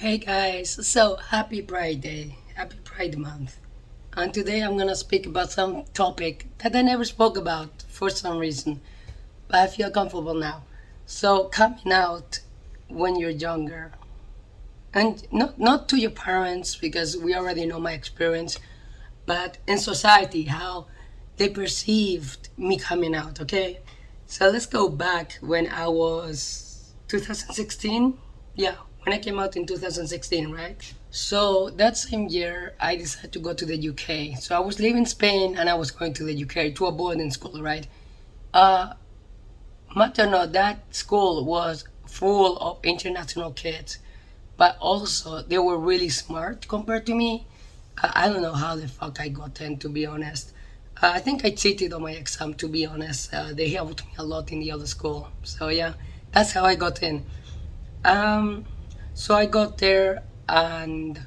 Hey guys, so happy Pride Day, happy Pride Month. And today I'm gonna speak about some topic that I never spoke about for some reason, but I feel comfortable now. So coming out when you're younger, and not to your parents because we already know my experience, but in society how they perceived me coming out. Okay, so let's go back when I was 2016. Yeah, when I came out in 2016, right? So that same year, I decided to go to the UK. So I was leaving Spain and I was going to the UK to a boarding school, right? Uh, Matter or not, that school was full of international kids, but also they were really smart compared to me. I don't know how the fuck I got in, to be honest. I think I cheated on my exam, to be honest. They helped me a lot in the other school. So yeah, that's how I got in. Um, so I got there and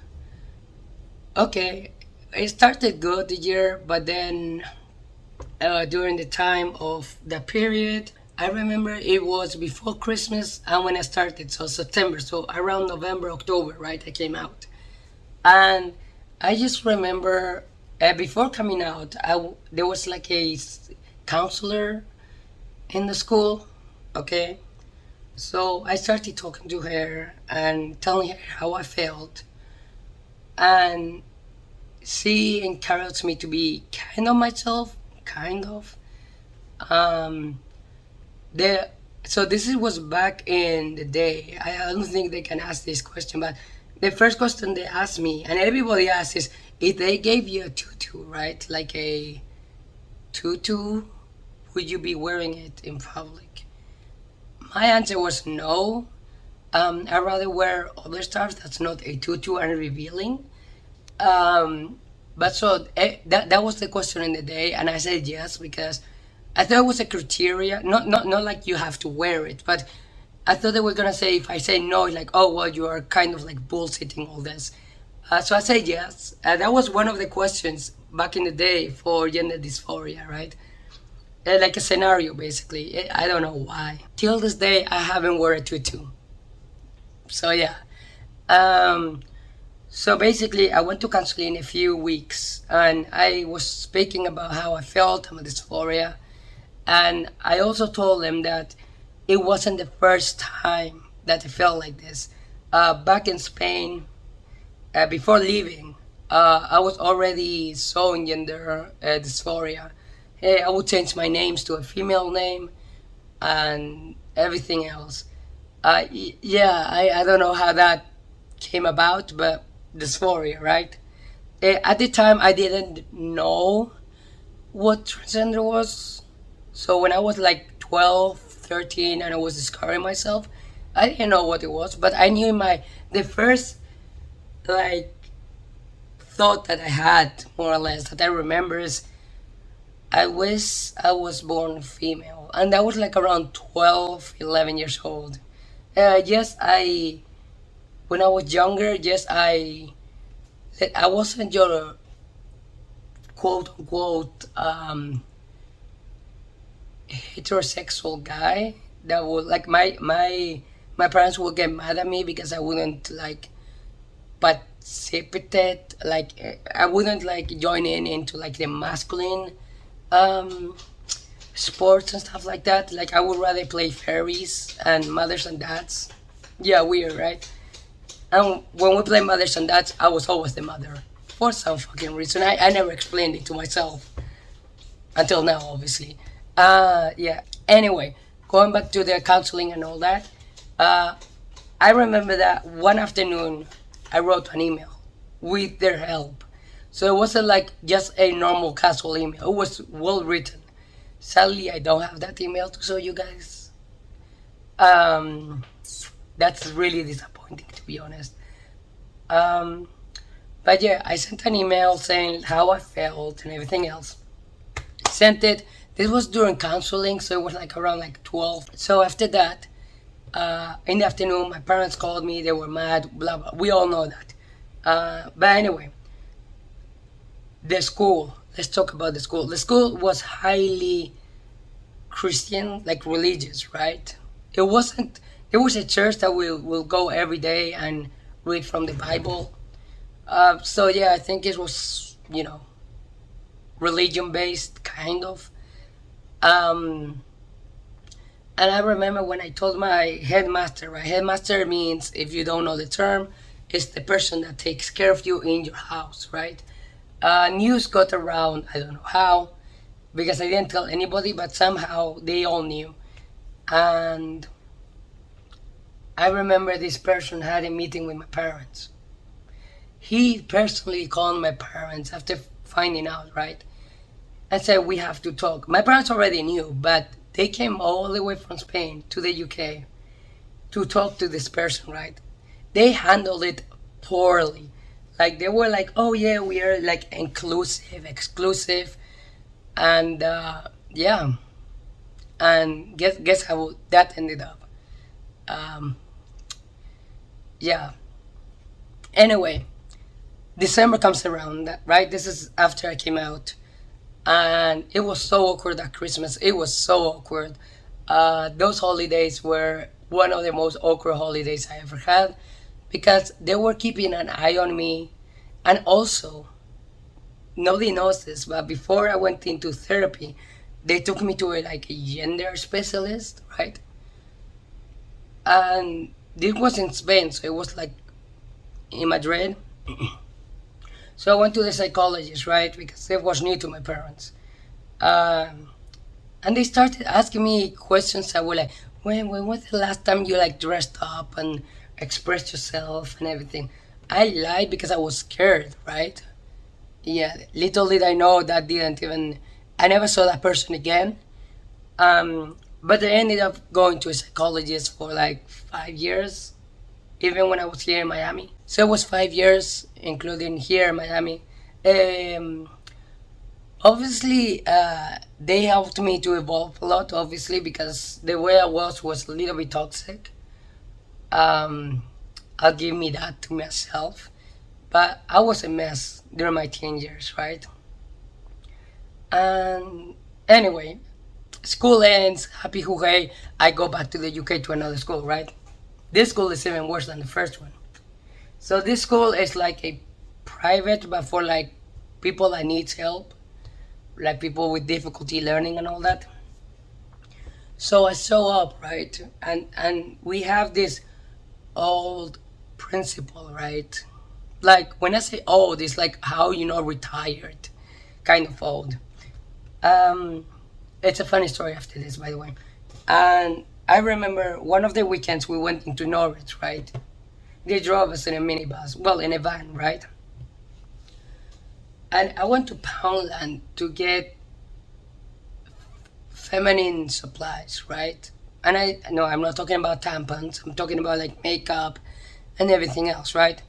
okay, it started good the year, but then during the time of the period, I remember it was before Christmas and when I started, so September, so around November, October, right? I came out, and I just remember before coming out, there was like a counselor in the school, okay. So I started talking to her and telling her how I felt, and she encouraged me to be kind of myself, kind of. Um, the so was back in the day. I don't think they can ask this question, but the first question they asked me, and everybody asks, is if they gave you a tutu, right? Like a tutu, would you be wearing it in public? My answer was no. I'd rather wear other stuff that's not a tutu and revealing. Um, but so that was the question in the day, and I said yes because I thought it was a criteria, not like you have to wear it, but I thought they were gonna say if I say no, like oh well, you are kind of like bullshitting all this. So I said yes. That was one of the questions back in the day for gender dysphoria, right? Like a scenario, basically. I don't know why. Till this day, I haven't worn a tutu. So yeah. Um, So basically, I went to counseling a few weeks, and I was speaking about how I felt, my dysphoria, and I also told them that it wasn't the first time that I felt like this. Back in Spain, before leaving, I was already showing gender dysphoria. Hey, I would change my names to a female name and everything else. Yeah, I don't know how that came about, but dysphoria, right? At the time, I didn't know what transgender was. So when I was like 12, 13, and I was discovering myself, I didn't know what it was, but I knew the first like thought that I had, more or less, that I remember is I wish I was born female. And that was like around 12, 11 years old. Yes, when I was younger, yes, I wasn't your quote unquote heterosexual guy that would like my parents would get mad at me because I wouldn't like participate, like I wouldn't like join in into like the masculine um sports and stuff like that. Like I would rather play fairies and mothers and dads. Yeah, weird, right? And when we play mothers and dads, I was always the mother for some fucking reason. I never explained it to myself until now, obviously. Yeah. Anyway, going back to the counseling and all that, uh, I remember that one afternoon I wrote an email with their help. So it wasn't like just a normal casual email. It was well written. Sadly, I don't have that email to show you guys. Um, that's really disappointing, to be honest. Um, but yeah, I sent an email saying how I felt and everything else. Sent it. This was during counseling, so it was like around like 12. So after that, in the afternoon, my parents called me. They were mad, blah, blah. We all know that. But anyway, the school. Let's talk about the school. The school was highly Christian, like religious, right? It wasn't. It was a church that will go every day and read from the Bible. So yeah, I think it was, religion based, kind of. Um, and I remember when I told my headmaster, right? Headmaster means, if you don't know the term, it's the person that takes care of you in your house, right? News got around, I don't know how, because I didn't tell anybody, but somehow they all knew. And I remember this person had a meeting with my parents. He personally called my parents after finding out, right? And said, we have to talk. My parents already knew, but they came all the way from Spain to the UK to talk to this person, right? They handled it poorly. Like, they were like, oh yeah, we are like inclusive, exclusive. And yeah, and guess how that ended up. Um, yeah. Anyway, December comes around, right? This is after I came out, and it was so awkward at Christmas. It was so awkward. Those holidays were one of the most awkward holidays I ever had because they were keeping an eye on me, and also nobody knows this, but before I went into therapy, they took me to like a gender specialist, right? And this was in Spain, so it was like in Madrid. So I went to the psychologist, right? Because it was new to my parents. Um, and they started asking me questions that were like, when was the last time you like dressed up and expressed yourself and everything? I lied because I was scared, right? Yeah, little did I know that didn't even, I never saw that person again. But I ended up going to a psychologist for like 5 years, even when I was here in Miami. So it was 5 years, including here in Miami. Um, Obviously, they helped me to evolve a lot, obviously, because the way I was a little bit toxic. Um, I'll give me that to myself. But I was a mess during my teen years, right? And anyway, school ends, happy hooray, I go back to the UK to another school, right? This school is even worse than the first one. So this school is like a private, but for like people that needs help, like people with difficulty learning and all that. So I show up, right? And we have this old principal, right? Like when I say old, it's like how retired, kind of old. Um, it's a funny story after this, by the way. And I remember one of the weekends we went into Norwich, right? They drove us in a minibus, well, in a van, right? And I went to Poundland to get feminine supplies, right? And I no, I'm not talking about tampons. I'm talking about like makeup and everything else, right?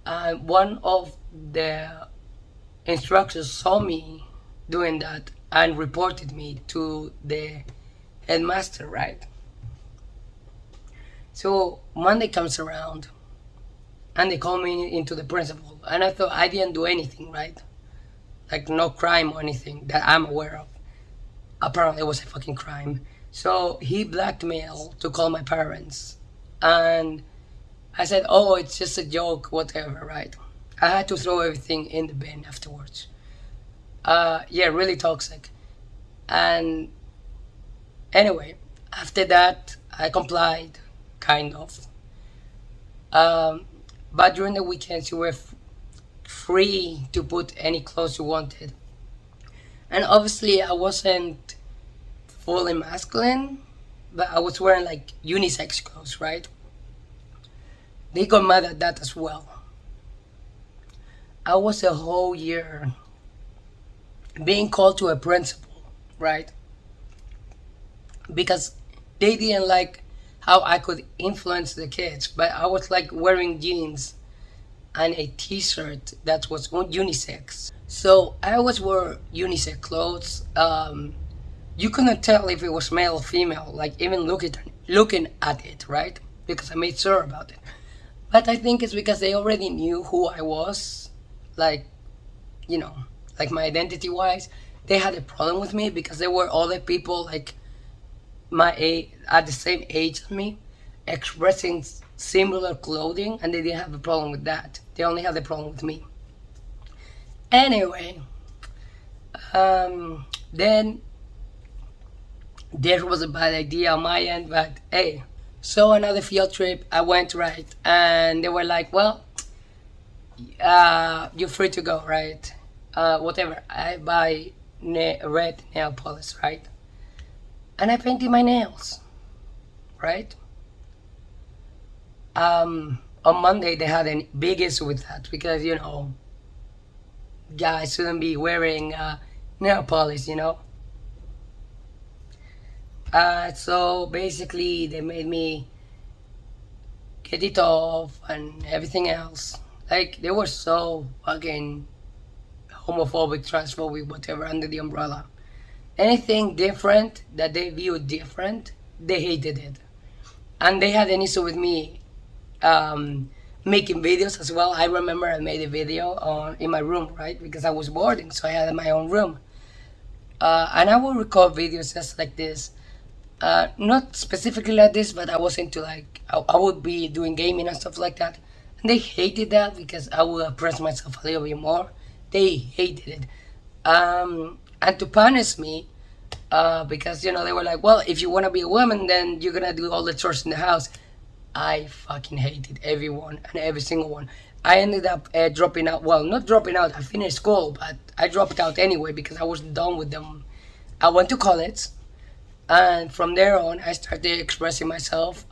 One of the instructors saw me doing that and reported me to the headmaster, right? So Monday comes around and they call me into the principal, and I thought I didn't do anything, right? Like no crime or anything that I'm aware of. Apparently, it was a fucking crime. So he blackmailed to call my parents, and I said, "Oh, it's just a joke, whatever." Right? I had to throw everything in the bin afterwards. Yeah, really toxic. And anyway, after that, I complied, kind of. Um, but during the weekends, you were free to put any clothes you wanted. And obviously, I wasn't fully masculine, but I was wearing like unisex clothes, right? They got mad at that as well. I was a whole year being called to a principal, right? Because they didn't like how I could influence the kids, but I was like wearing jeans and a t-shirt that was unisex. So I always wore unisex clothes. You couldn't tell if it was male or female, like even looking at it, right? Because I made sure about it. But I think it's because they already knew who I was, like you know, like my identity wise. They had a problem with me because there were other people like my age, at the same age as me, expressing similar clothing, and they didn't have a problem with that. They only had the problem with me. Anyway, then there was a bad idea on my end, but hey, so another field trip, I went, right, and they were like, well, you're free to go, right? Whatever. I buy red nail polish, right? And I painted my nails, right? On Monday they had a big issue with that because guys shouldn't be wearing nail polish, So basically they made me get it off and everything else. Like, they were so fucking homophobic, transphobic, whatever, under the umbrella. Anything different that they viewed different, they hated it. And they had an issue with me making videos as well. I remember I made a video in my room, right? Because I was boarding, so I had my own room. And I would record videos just like this. Not specifically like this, but I was into I would be doing gaming and stuff like that. And they hated that because I would express myself a little bit more. They hated it. And to punish me, because, they were like, well, if you want to be a woman, then you're going to do all the chores in the house. I fucking hated everyone and every single one. I ended up dropping out. Well, not dropping out. I finished school, but I dropped out anyway because I was done with them. I went to college, and from there on, I started expressing myself,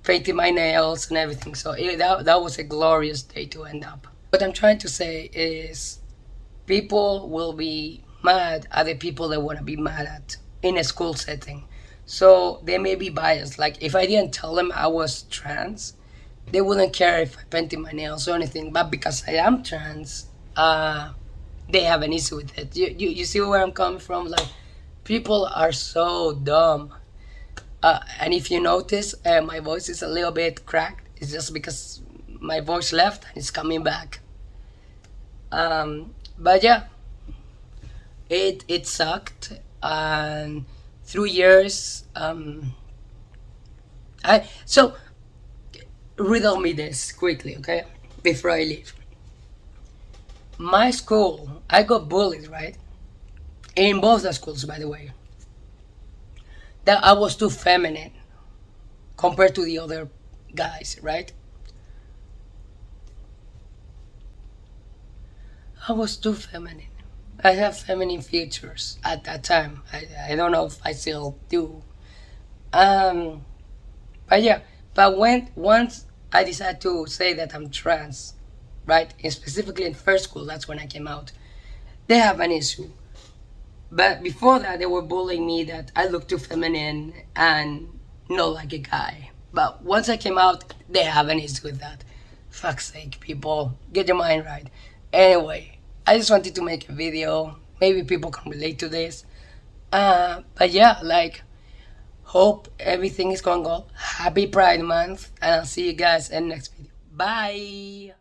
painting my nails and everything. So that was a glorious day to end up. What I'm trying to say is, people will be mad at the people they want to be mad at in a school setting. So they may be biased. Like, if I didn't tell them I was trans, they wouldn't care if I painted my nails or anything. But because I am trans, they have an issue with it. You see where I'm coming from? Like, people are so dumb. And if you notice, my voice is a little bit cracked. It's just because my voice left and it's coming back. But yeah, it sucked. And through years, so riddle me this quickly, okay? Before I leave. My school, I got bullied, right? In both the schools, by the way. That I was too feminine compared to the other guys, right? I was too feminine. I have feminine features at that time. I don't know if I still do. But yeah, but once I decided to say that I'm trans, right? And specifically in first school, that's when I came out. They have an issue. But before that, they were bullying me that I look too feminine and not like a guy. But once I came out, they have an issue with that. Fuck's sake, people. Get your mind right. Anyway, I just wanted to make a video. Maybe people can relate to this. But yeah, hope everything is going well. Happy Pride Month. And I'll see you guys in the next video. Bye.